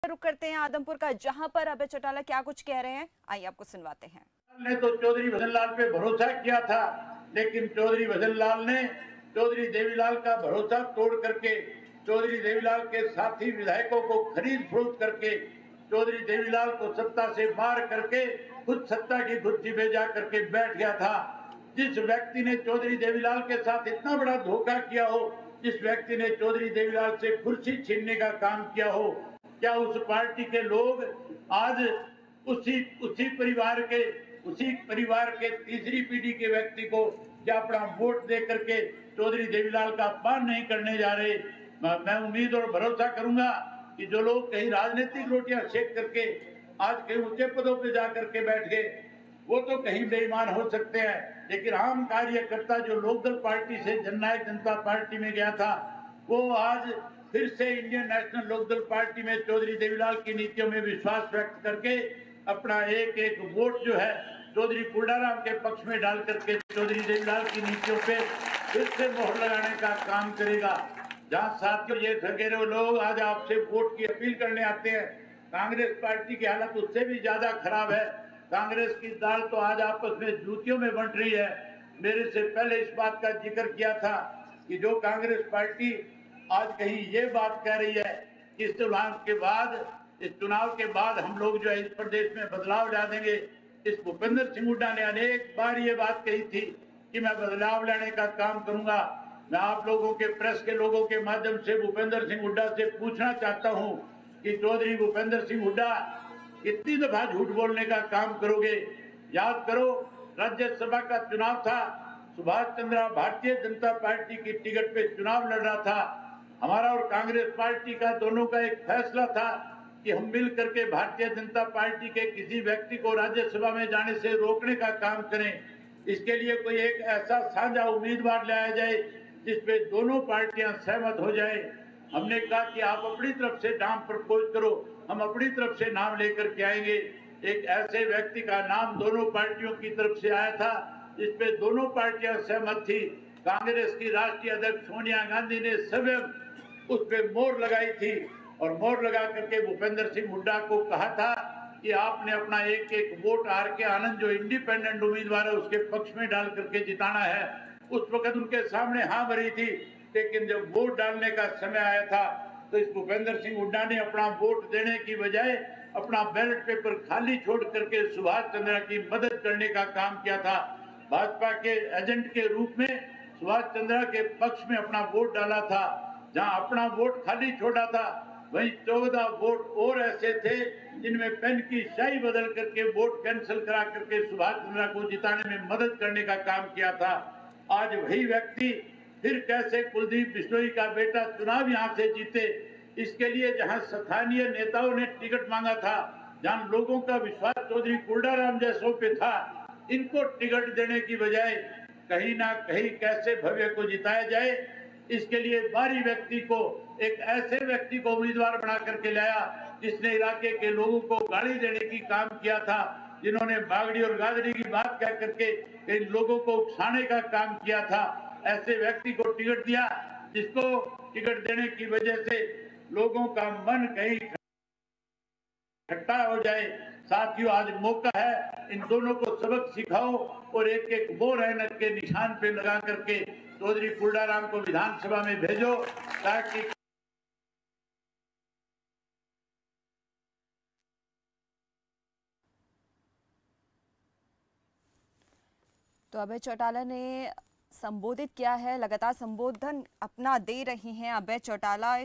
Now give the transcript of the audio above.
रुक करते हैं आदमपुर का, जहां पर अभय चौटाला क्या कुछ कह रहे हैं, आइए आपको सुनवाते हैं। ने तो चौधरी भजनलाल पे भरोसा किया था, लेकिन चौधरी भजनलाल ने चौधरी देवीलाल का भरोसा तोड़ करके चौधरी देवीलाल के साथी विधायकों को खरीद फरोख्त करके चौधरी देवीलाल को सत्ता से मार करके खुद सत्ता की कुर्सी पे जा करके बैठ गया था। जिस व्यक्ति ने चौधरी देवीलाल के साथ इतना बड़ा धोखा किया हो, जिस व्यक्ति ने चौधरी देवीलाल से कुर्सी छीनने का काम किया हो, क्या उस पार्टी के लोग आज उसी परिवार के तीसरी पीढ़ी के व्यक्ति को क्या अपना वोट दे करके चौधरी देवीलाल का अपमान नहीं करने जा रहे? मैं उम्मीद और भरोसा करूंगा कि जो लोग कहीं राजनीतिक रोटियां सेक करके आज कहीं ऊंचे पदों पे जा करके बैठ गए, वो तो कहीं बेईमान हो सकते हैं, लेकिन आम कार्यकर्ता जो लोकदल पार्टी से जननायक जनता पार्टी में गया था, वो आज फिर से इंडियन नेशनल लोकदल पार्टी में चौधरी देवीलाल की नीतियों में विश्वास व्यक्त करके अपना एक एक वोट जो है चौधरी कुलडाराम के पक्ष में डाल करके चौधरी देवीलाल की नीतियों पे फिर से मोहर लगाने का काम करेगा। जहां साथियों ये ठगेरे लोग आज आपसे वोट की अपील करने आते हैं, कांग्रेस पार्टी की हालत उससे भी ज्यादा खराब है। कांग्रेस की दाल तो आज आपस में जूतियों में बंट रही है। मेरे से पहले इस बात का जिक्र किया था कि जो कांग्रेस पार्टी आज कहीं ये बात कह रही है कि इस चुनाव के बाद हम लोग जो है इस प्रदेश में बदलाव ला देंगे। इस भूपेंद्र सिंह हुड्डा ने अनेक बार ये बात कही थी कि मैं बदलाव लाने का काम करूंगा। मैं आप लोगों के प्रेस के लोगों के माध्यम से भूपेंद्र सिंह हुड्डा से पूछना चाहता हूं कि चौधरी भूपेंद्र सिंह हुड्डा कितनी दफा झूठ बोलने का काम करोगे? याद करो, राज्यसभा का चुनाव था, सुभाष चंद्र भारतीय जनता पार्टी की टिकट पे चुनाव लड़ रहा था। हमारा और कांग्रेस पार्टी का दोनों का एक फैसला था कि हम मिल करके भारतीय जनता पार्टी के किसी व्यक्ति को राज्यसभा में जाने से रोकने का काम करें। इसके लिए कोई एक ऐसा साझा उम्मीदवार लाया जाए जिसपे दोनों पार्टियां सहमत हो जाए। हमने कहा कि आप अपनी तरफ से नाम प्रपोज करो, हम अपनी तरफ से नाम लेकर के आएंगे। एक ऐसे व्यक्ति का नाम दोनों पार्टियों की तरफ से आया था जिसपे दोनों पार्टियां सहमत थी। कांग्रेस की राष्ट्रीय अध्यक्ष सोनिया गांधी ने स्वयं उस पे मोहर लगाई थी और मोहर लगा करके भूपेंद्र सिंह हुड्डा को कहा था कि आपने अपना एक एक वोट आर के आनंद जो इंडिपेंडेंट उम्मीदवार है उसके पक्ष में डाल करके जिताना है। उस वक्त उनके सामने हाँ भरी थी, लेकिन जब वोट डालने का समय आया था तो इस भूपेंद्र सिंह हुड्डा ने अपना वोट देने की बजाय अपना बैलेट पेपर खाली छोड़ करके सुभाष चंद्र की मदद करने का काम किया था। भाजपा के एजेंट के रूप में सुभाष चंद्र के पक्ष में अपना वोट डाला था। जहां अपना वोट खाली छोड़ा था, वहीं 14 वोट और ऐसे थे जिनमें पेन की स्याही बदल करके वोट कैंसिल करा करके सुभाष चंद्र को जिताने में मदद करने का काम किया था। आज वही व्यक्ति फिर कैसे कुलदीप बिश्नोई का बेटा चुनाव यहाँ से जीते? इसके लिए जहाँ स्थानीय नेताओं ने टिकट मांगा था, जहाँ लोगों का विश्वास चौधरी कुलडाराम जैसों पे था, इनको टिकट देने की बजाय कहीं ना कहीं कैसे भव्य को जिताया जाए, इसके लिए बाहरी व्यक्ति को, एक ऐसे व्यक्ति को उम्मीदवार बना करके लाया जिसने इलाके के लोगों को गाली देने की काम किया था, जिन्होंने बागड़ी और गादड़ी की बात कह करके इन लोगों को उकसाने का काम किया था। ऐसे व्यक्ति को टिकट दिया जिसको टिकट देने की वजह से लोगों का मन कहीं इकट्ठा हो जाए। साथियों, आज मौका है, इन दोनों को सबक सिखाओ और एक एक मोहर ऐनक के निशान पे लगा करके चौधरी कुलडाराम को विधानसभा में भेजो ताकि तो अभय चौटाला ने संबोधित किया है, लगातार संबोधन अपना दे रहे हैं अभय चौटाला।